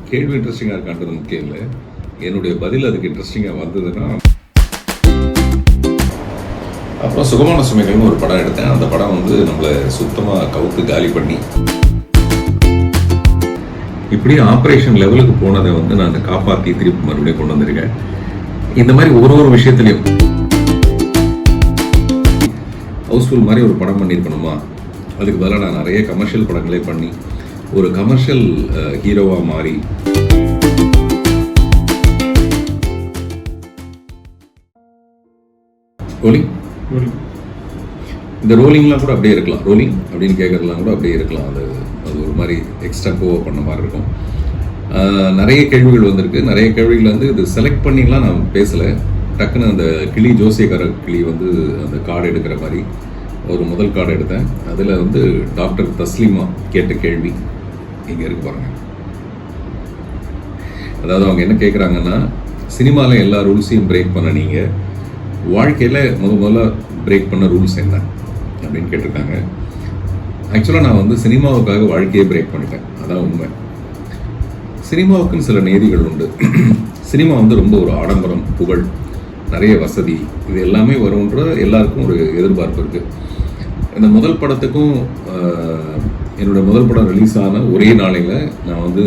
கேள்வி இன்ட்ரெஸ்டிங்காக இருக்கான்றது முக்கியம் இல்லை, என்னுடைய பதில் அதுக்கு இன்ட்ரெஸ்டிங்காக வந்ததுன்னா. அப்புறம் சுகமான சுமைகள்னு ஒரு படம் எடுத்தேன். அந்த படம் வந்து நம்மளை சுத்தமாக கவுத்து காலி பண்ணி இப்படி ஆப்ரேஷன் லெவலுக்கு போனதை வந்து நான் காப்பாற்றி திருப்பி மறுபடியும் கொண்டு வந்திருக்கேன். இந்த மாதிரி ஒரு விஷயத்துலையும் ஹவுஸ்ஃபுல் மாதிரி ஒரு படம் பண்ணியிருக்கணுமா, அதுக்கு பதிலாக நான் நிறைய கமர்ஷியல் படங்களே பண்ணி ஒரு கமர்ஷியல் ஹீரோவாக மாறி ரோலிங் இந்த ரோலிங்லாம் கூட அப்படியே இருக்கலாம், ரோலிங் அப்படின்னு கேட்கறதுலாம் கூட அப்படியே இருக்கலாம். அது ஒரு மாதிரி எக்ஸ்ட்ரா கோவா பண்ண மாதிரி இருக்கும். நிறைய கேள்விகள் வந்திருக்கு. நிறைய கேள்விகள் வந்து இது செலக்ட் பண்ணிலாம் நான் பேசலை. டக்குன்னு அந்த கிளி ஜோசியக்கார கிளி வந்து அந்த கார்டு எடுக்கிற மாதிரி ஒரு முதல் கார்டு எடுத்தேன். அதில் வந்து டாக்டர் தஸ்லீமா கேட்ட கேள்வி இங்கே இருக்கு பாருங்க. அதாவது அவங்க என்ன கேட்குறாங்கன்னா, சினிமாவில் எல்லா ரூல்ஸையும் பிரேக் பண்ண நீங்கள் வாழ்க்கையில் முதல்ல பிரேக் பண்ண ரூல்ஸ் என்ன அப்படின்னு கேட்டிருக்காங்க. ஆக்சுவலாக நான் வந்து சினிமாவுக்காக வாழ்க்கையை பிரேக் பண்ணிட்டேன், அதான் உண்மை. சினிமாவுக்குன்னு சில நீதிகள் உண்டு. சினிமா வந்து ரொம்ப ஒரு ஆடம்பரம், புகழ், நிறைய வசதி, இது எல்லாமே வரும்ன்ற எல்லாருக்கும் ஒரு எதிர்பார்ப்பு இருக்குது. இந்த முதல் படத்துக்கும் என்னோட முதல் படம் ரிலீஸ் ஆன ஒரே நாளையில் நான் வந்து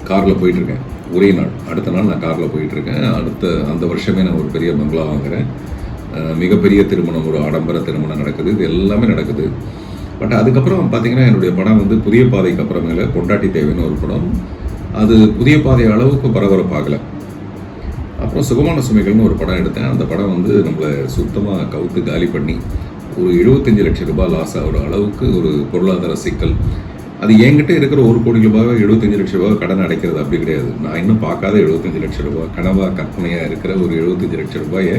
காரில் போயிட்டுருக்கேன். ஒரே நாள், அடுத்த நாள் நான் காரில் போயிட்டுருக்கேன். அந்த வருஷமே நான் ஒரு பெரிய பங்களா வாங்குகிறேன். மிகப்பெரிய திருமணம், ஒரு ஆடம்பர திருமணம் நடக்குது. இது எல்லாமே நடக்குது. பட் அதுக்கப்புறம் பார்த்தீங்கன்னா என்னுடைய படம் வந்து புதிய பாதைக்கு அப்புறமேல பொண்டாட்டி தேவைன்னு ஒரு படம், அது புதிய பாதை அளவுக்கு பரபரப்பாகலை. அப்புறம் சுகமான சுமைகள்னு ஒரு படம் எடுத்தேன். அந்த படம் வந்து நம்மளை சுத்தமாக கவுத்து காலி பண்ணி ஒரு 75 லட்சம் ரூபாய் லாஸ் ஆகிற அளவுக்கு ஒரு பொருளாதார சிக்கல். அது என்கிட்ட இருக்கிற 1 கோடி ரூபாய் 75 லட்சம் ரூபாய் கடன் அடைக்கிறது அப்படி கிடையாது. நான் இன்னும் பார்க்காத 75 லட்சம் ரூபாய், கனவா கற்பனையாக இருக்கிற ஒரு 75 லட்சம் ரூபாயை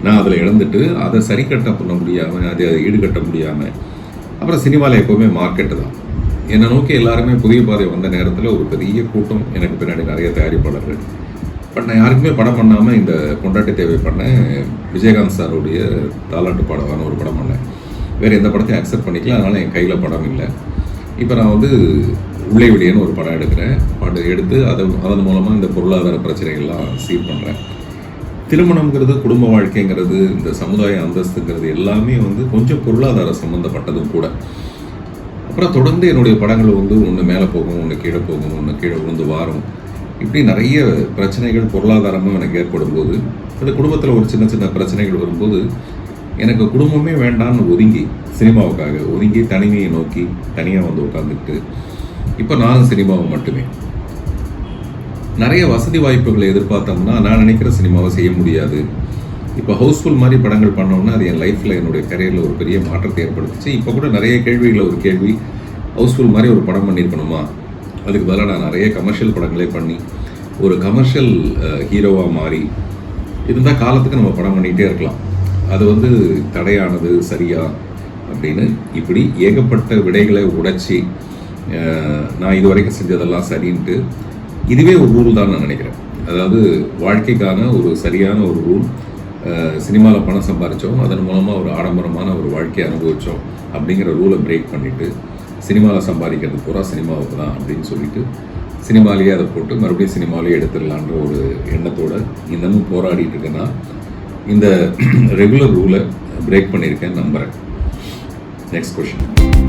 நான் அதில் இழந்துட்டு அதை சரி கட்ட பண்ண முடியாமல், அதை ஈடுகட்ட முடியாமல், அப்புறம் சினிமாவில் எப்போவுமே மார்க்கெட்டு தான். என்னை நோக்கி எல்லாருமே புதிய பாதை வந்த நேரத்தில் ஒரு பெரிய கூட்டம், எனக்கு பின்னாடி நிறைய தயாரிப்பாளர்கள். பட் நான் யாருக்குமே படம் பண்ணாமல் இந்த பொண்டாட்டி தேவை பண்ணேன். விஜயகாந்த் சாருடைய தாலாட்டு பாடவான ஒரு படம் பண்ணேன். வேறு எந்த படத்தையும் அக்செப்ட் பண்ணிக்கல, அதனால் என் கையில் படம் இல்லை. இப்போ நான் வந்து உள்ளே வெளியேன்னு ஒரு படம் எடுக்கிறேன். படம் எடுத்து அதன் மூலமாக இந்த பொருளாதார பிரச்சனைகள்லாம் சீர் பண்ணுறேன். திருமணங்கிறது, குடும்ப வாழ்க்கைங்கிறது, இந்த சமுதாய அந்தஸ்துங்கிறது எல்லாமே வந்து கொஞ்சம் பொருளாதார சம்மந்தப்பட்டதும் கூட. அப்புறம் தொடர்ந்து என்னுடைய படங்கள் வந்து ஒன்று மேலே போகும், ஒன்று கீழே போகும், ஒன்று கீழே விழுந்து வாரும். இப்படி நிறைய பிரச்சனைகள் பொருளாதாரமும் எனக்கு ஏற்படும் போது, அந்த குடும்பத்தில் ஒரு சின்ன சின்ன பிரச்சனைகள் வரும்போது எனக்கு குடும்பமே வேண்டான்னு ஒதுங்கி, சினிமாவுக்காக ஒதுங்கி தனிமையை நோக்கி தனியாக வந்து உட்காந்துக்கிட்டு இப்போ நானும் சினிமாவை மட்டுமே. நிறைய வசதி வாய்ப்புகளை எதிர்பார்த்தோம்னா நான் நினைக்கிற சினிமாவை செய்ய முடியாது. இப்போ ஹவுஸ்ஃபுல் மாதிரி படங்கள் பண்ணோம்னா அது என் லைஃப்பில், என்னுடைய கரியரில் ஒரு பெரிய மாற்றத்தை ஏற்படுத்துச்சு. இப்போ கூட நிறைய கேள்விகளில் ஒரு கேள்வி, ஹவுஸ்ஃபுல் மாதிரி ஒரு படம் பண்ணியிருக்கணுமா, அதுக்கு பதிலாக நான் நிறைய கமர்ஷியல் படங்களே பண்ணி ஒரு கமர்ஷியல் ஹீரோவாக மாறி இருந்தால் காலத்துக்கு நம்ம படம் பண்ணிகிட்டே இருக்கலாம். அது வந்து தடையானது சரியா அப்படின்னு இப்படி ஏகப்பட்ட விடைகளை உடைச்சி நான் இது வரைக்கும் செஞ்சதெல்லாம் சரின்ட்டு இதுவே ஒரு ரூல் தான் நான் நினைக்கிறேன். அதாவது வாழ்க்கைக்கான ஒரு சரியான ஒரு ரூல். சினிமாவில் பணம் சம்பாதிச்சோம், அதன் மூலமாக ஒரு ஆடம்பரமான ஒரு வாழ்க்கையை அனுபவித்தோம் அப்படிங்கிற ரூலை பிரேக் பண்ணிவிட்டு சினிமாவில் சம்பாதிக்கிறது பூரா சினிமாவுக்கு தான் அப்படின்னு சொல்லிட்டு சினிமாலேயே அதை போட்டு மறுபடியும் சினிமாலேயே எடுத்துடலான்ற ஒரு எண்ணத்தோடு இன்னமும் போராடிட்டு இருக்கேன்னா இந்த ரெகுலர் ரூலை பிரேக் பண்ணியிருக்கேன் நம்புகிறேன். Next question.